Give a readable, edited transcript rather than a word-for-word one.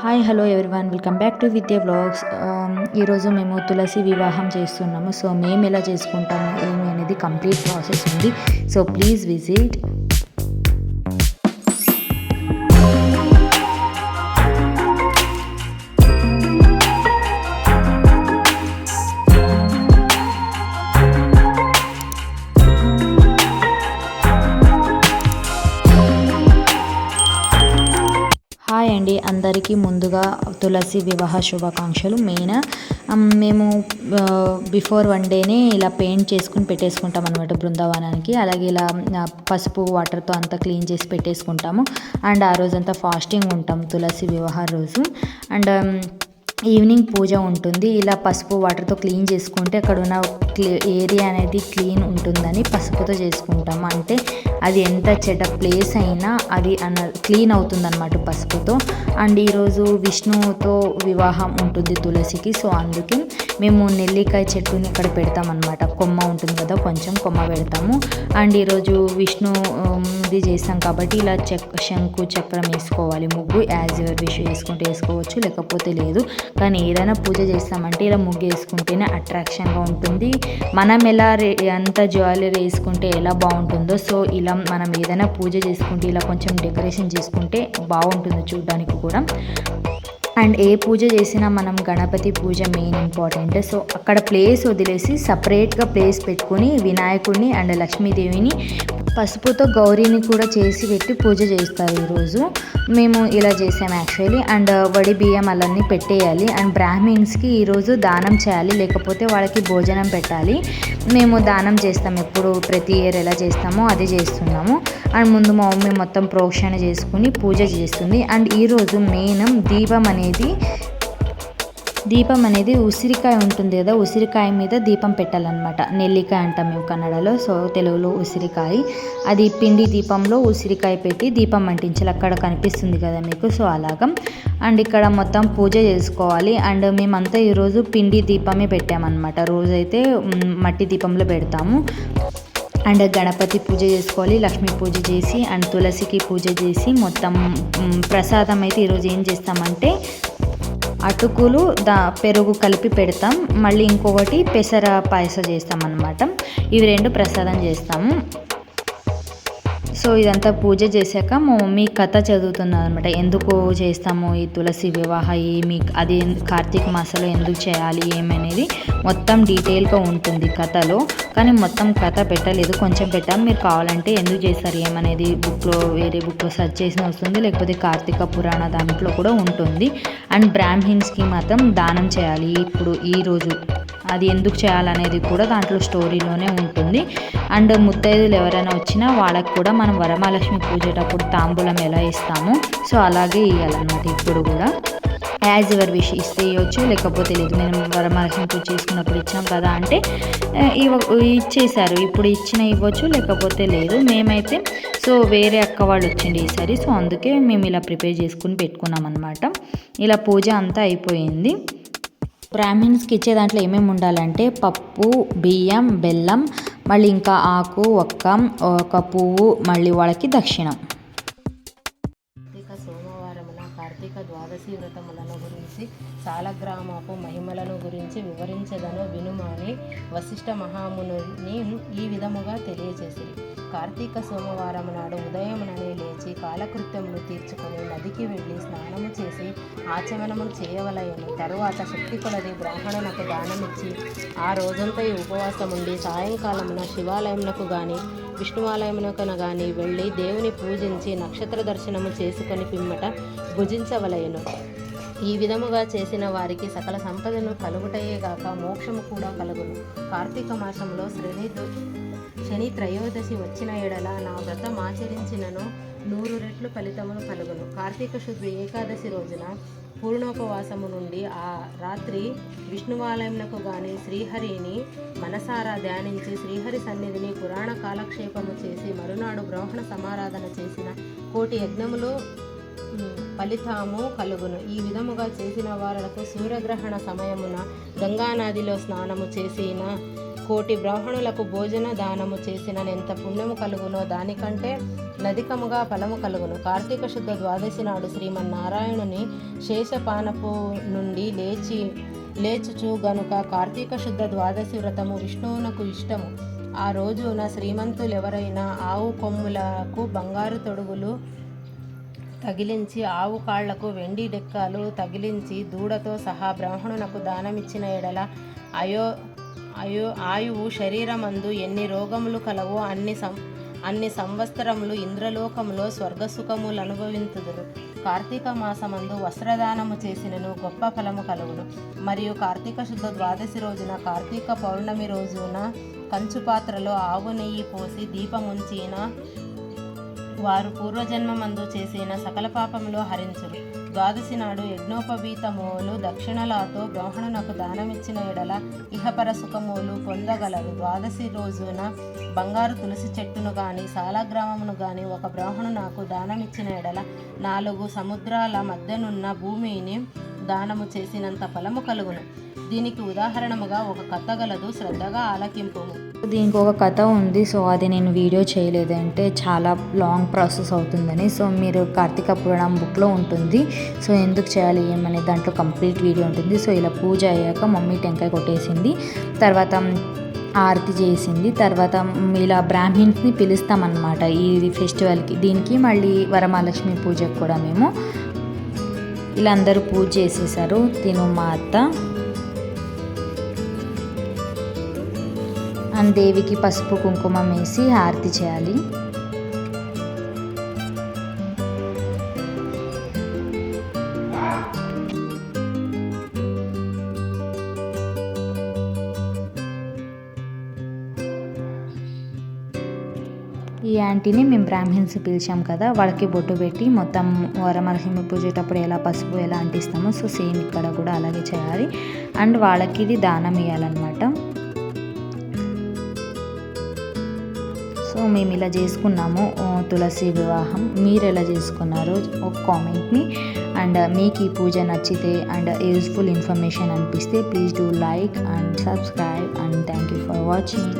Hi hello everyone, welcome back to Vidya vlogs. ఈరోజు మేము తులసి వివాహం చేస్తున్నాము. సో మేము ఎలా చేసుకుంటాము ఏమి అనేది కంప్లీట్ ప్రాసెస్ ఉంది. So please visit. హాయ్ అండి, అందరికీ ముందుగా తులసి వివాహ శుభాకాంక్షలు. మేము బిఫోర్ 1 డేనే ఇలా పెయింట్ చేసుకుని పెట్టేసుకుంటాం అనమాట బృందావనానికి. అలాగే ఇలా పసుపు వాటర్తో అంతా క్లీన్ చేసి పెట్టేసుకుంటాము. అండ్ ఆ రోజంతా ఫాస్టింగ్ ఉంటాం తులసి వివాహ రోజు. అండ్ ఈవినింగ్ పూజ ఉంటుంది. ఇలా పసుపు వాటర్తో క్లీన్ చేసుకుంటే అక్కడ ఉన్న ఏరియా అనేది క్లీన్ ఉంటుందని పసుపుతో చేసుకుంటాము. అంటే అది ఎంత చెడ్డ ప్లేస్ అయినా అది క్లీన్ అవుతుందన్నమాట పసుపుతో. అండ్ ఈరోజు విష్ణువుతో వివాహం ఉంటుంది తులసికి. సో అందుకే మేము నెల్లికాయ చెట్టుని ఇక్కడ పెడతామన్నమాట. కొమ్మ ఉంటుంది కదా, కొంచెం కొమ్మ పెడతాము. అండ్ ఈరోజు విష్ణుది చేస్తాం కాబట్టి ఇలా శంకు చక్రం వేసుకోవాలి. ముగ్గు యాజ్ యువర్ విష్ వేసుకుంటే వేసుకోవచ్చు, లేకపోతే లేదు. కానీ ఏదైనా పూజ చేస్తామంటే ఇలా ముగ్గు వేసుకుంటేనే అట్రాక్షన్గా ఉంటుంది. మనం ఎలా అంత జ్యువెలరీ వేసుకుంటే ఎలా బాగుంటుందో, సో ఇలా మనం ఏదైనా పూజ చేసుకుంటే ఇలా కొంచెం డెకరేషన్ చేసుకుంటే బాగుంటుంది చూడడానికి కూడా. అండ్ ఏ పూజ చేసినా మనం గణపతి పూజ మెయిన్ ఇంపార్టెంట్. సో అక్కడ ప్లేస్ వదిలేసి సపరేట్గా ప్లేస్ పెట్టుకొని వినాయకుడిని అండ్ లక్ష్మీదేవిని పసుపుతో గౌరీని కూడా చేసి పెట్టి పూజ చేస్తారు ఈరోజు. మేము ఇలా చేసాం యాక్చువల్లీ. అండ్ వడి బియ్యం అలాన్ని పెట్టేయాలి. అండ్ బ్రాహ్మిన్స్కి ఈరోజు దానం చేయాలి, లేకపోతే వాళ్ళకి భోజనం పెట్టాలి. మేము దానం చేస్తాం, ఎప్పుడు ప్రతి ఇయర్ ఎలా చేస్తామో అది చేస్తున్నాము. అండ్ ముందు మా మమ్మీ మొత్తం ప్రోక్షణ చేసుకుని పూజ చేస్తుంది. అండ్ ఈరోజు మెయిన్ దీపం అనేది ఉసిరికాయ ఉంటుంది కదా, ఉసిరికాయ మీద దీపం పెట్టాలన్నమాట. నెల్లికాయ అంటాం మేము కన్నడలో, సో తెలుగులో ఉసిరికాయ. అది పిండి దీపంలో ఉసిరికాయ పెట్టి దీపం అంటించాలి. అక్కడ కనిపిస్తుంది కదా మీకు, సో అలాగా. అండ్ ఇక్కడ మొత్తం పూజ చేసుకోవాలి. అండ్ మేమంతా ఈరోజు పిండి దీపమే పెట్టామన్నమాట. రోజైతే మట్టి దీపంలో పెడతాము. అండ్ గణపతి పూజ చేసుకోవాలి, లక్ష్మీ పూజ చేసి అండ్ తులసికి పూజ చేసి మొత్తం ప్రసాదం అయితే ఈరోజు ఏం చేస్తామంటే అటుకులు పెరుగు కలిపి పెడతాం. మళ్ళీ ఇంకొకటి పెసర పాయస చేస్తాం అన్నమాట. ఇవి 2 ప్రసాదం చేస్తాము. సో ఇదంతా పూజ చేశాక మా మమ్మీ కథ చదువుతుంది అనమాట. ఎందుకు చేస్తాము ఈ తులసి వివాహ, ఏమి అది కార్తీక మాసంలో ఎందుకు చేయాలి ఏమనేది మొత్తం డీటెయిల్గా ఉంటుంది కథలో. కానీ మొత్తం కథ పెట్టలేదు, కొంచెం పెట్టాము. మీరు కావాలంటే ఎందుకు చేస్తారు ఏమనేది వేరే బుక్లో సెర్చ్ చేసిన వస్తుంది, లేకపోతే కార్తీక పురాణ దాంట్లో కూడా ఉంటుంది. అండ్ బ్రాహ్మిన్స్కి మాత్రం దానం చేయాలి ఇప్పుడు ఈరోజు. అది ఎందుకు చేయాలనేది కూడా దాంట్లో స్టోరీలోనే ఉంటుంది. అండ్ ముత్తైదులు ఎవరైనా వచ్చినా వాళ్ళకి కూడా మనం వరమహాలక్ష్మి పూజేటప్పుడు తాంబూలం ఎలా ఇస్తామో సో అలాగే ఇవ్వాలన్నమాట. ఇప్పుడు కూడా యాజ్ యువర్ విష్ ఇస్తే ఇవ్వచ్చు, లేకపోతే లేదు. నేను వరమహాలక్ష్మి పూజ చేసుకున్నప్పుడు ఇచ్చాం కదా అంటే ఇచ్చేసారు, ఇప్పుడు ఇవ్వచ్చు, లేకపోతే లేదు. మేమైతే సో వేరే అక్క వాళ్ళు వచ్చిండి ఈసారి, సో అందుకే మేము ఇలా ప్రిపేర్ చేసుకుని పెట్టుకున్నాం అనమాట. ఇలా పూజ అంతా అయిపోయింది. బ్రాహ్మిన్స్కి ఇచ్చే దాంట్లో ఏమేమి ఉండాలంటే పప్పు, బియ్యం, బెల్లం, మళ్ళీ ఇంకా ఆకు, ఒక పువ్వు, మళ్ళీ వాళ్ళకి దక్షిణం. కార్తీక సోమవారమున కార్తీక ద్వాదశి వ్రతములను గురించి సాలగ్రామపు మహిమలను గురించి వివరించదను వినుమని వశిష్ఠ మహాముని ఈ విధముగా తెలియజేసిరి. కార్తీక సోమవారం నాడు ఉదయముననే లేచి కాలకృత్యమును తీర్చుకొని నదికి వెళ్ళి స్నానము చేసి ఆచమనము చేయవలయను. తరువాత శక్తి కొలది బ్రాహ్మణునకు దానమిచ్చి ఆ రోజంతా ఉపవాసముండి సాయంకాలమున శివాలయమునకు గాని విష్ణువాలయమునకు గాని వెళ్ళి దేవుని పూజించి నక్షత్ర దర్శనము చేసుకొని పిమ్మట భుజించవలయను. ఈ విధముగా చేసిన వారికి సకల సంపదను కలుగుటయేగాక మోక్షము కూడా కలుగును. కార్తీక మాసంలో శని త్రయోదశి వచ్చిన ఎడల నా వ్రతం ఆచరించినను 100 రెట్లు ఫలితమును కలుగును. కార్తీక శుద్ధ ఏకాదశి రోజున పూర్ణోపవాసము నుండి ఆ రాత్రి విష్ణువాలయమునకు గాని శ్రీహరిని మనసారా ధ్యానించి శ్రీహరి సన్నిధిని పురాణ కాలక్షేపము చేసి మరునాడు బ్రాహ్మణ సమారాధన చేసిన 1,000,000 ఫలితము కలుగును. ఈ విధముగా చేసిన వారులకు సూర్యగ్రహణ సమయమున గంగానదిలో స్నానము చేసిన కోటి బ్రాహ్మణులకు భోజన దానము చేసిన ఎంత పుణ్యము కలుగునో దానికంటే నదికముగా ఫలము కలుగును. కార్తీక శుద్ధ ద్వాదశి నాడు శ్రీమన్నారాయణుని శేషపానపు నుండి లేచుచు గనుక కార్తీక శుద్ధ ద్వాదశి వ్రతము విష్ణువునకు ఇష్టము. ఆ రోజున శ్రీమంతులెవరైనా ఆవు కొమ్ములకు బంగారు తొడుగులు తగిలించి ఆవు కాళ్లకు వెండి డెక్కలు తగిలించి దూడతో సహా బ్రాహ్మణునకు దానమిచ్చిన ఎడల ఆయువు శరీరమందు ఎన్ని రోగములు కలవో అన్ని సంవత్సరములు ఇంద్రలోకములో స్వర్గసుఖములు అనుభవింతుదురు. కార్తీక మాసమందు వస్త్రదానము చేసినను గొప్ప ఫలము కలుగును. మరియు కార్తీక శుద్ధ ద్వాదశి రోజున కార్తీక పౌర్ణమి రోజున కంచు పాత్రలో ఆవు నెయ్యి పోసి దీపముంచిన వారు పూర్వజన్మమందు చేసిన సకల పాపములు హరించురు. ద్వాదశి నాడు యజ్ఞోపవీతములు దక్షిణలతో బ్రాహ్మణునకు దానమిచ్చిన ఎడల ఇహపర సుఖములు పొందగలరు. ద్వాదశి రోజున బంగారు తులసి చెట్టును గాని సాలగ్రామమును గాని ఒక బ్రాహ్మణునకు దానమిచ్చిన ఎడల 4 సముద్రాల మధ్యనున్న భూమిని దానము చేసినంత ఫలము కలుగును. దీనికి ఉదాహరణముగా ఒక కథ గలదు, శ్రద్ధగా ఆలకింపుము. దీనికి ఒక కథ ఉంది. సో అది నేను వీడియో చేయలేదు, అంటే చాలా లాంగ్ ప్రాసెస్ అవుతుందని. సో మీరు కార్తీక పురాణం బుక్లో ఉంటుంది. సో ఎందుకు చేయాలి ఏమని దాంట్లో కంప్లీట్ వీడియో ఉంటుంది. సో ఇలా పూజ అయ్యాక మమ్మీ టెంకాయ కొట్టేసింది, తర్వాత ఆరతి చేసింది, తర్వాత ఇలా బ్రాహ్మిన్స్ని పిలుస్తామన్నమాట ఈ ఫెస్టివల్కి. దీనికి మళ్ళీ వరమహాలక్ష్మి పూజకు కూడా మేము ఇలా అందరూ పూజ చేసేసారు. తిను మా అత్త అండ్ దేవికి పసుపు కుంకుమ వేసి హారతి చేయాలి. ఈ యాంటీని మేము బ్రాహ్మిన్స్ పిలిచాం కదా, వాళ్ళకి బొట్టు పెట్టి మొత్తం వరమహాలక్ష్మి పూజేటప్పుడు ఎలా పసుపు ఎలా అంటిస్తామో సో సేమ్ ఇక్కడ కూడా అలాగే చేయాలి. అండ్ వాళ్ళకి ఇది దానం ఇవ్వాలన్నమాట. సో మేము ఇలా చేసుకున్నాము తులసి వివాహం. మీరు ఎలా చేసుకున్నారో ఒక కామెంట్ని. అండ్ మీకు ఈ పూజ నచ్చితే అండ్ యూస్ఫుల్ ఇన్ఫర్మేషన్ అనిపిస్తే please do like and subscribe and thank you for watching.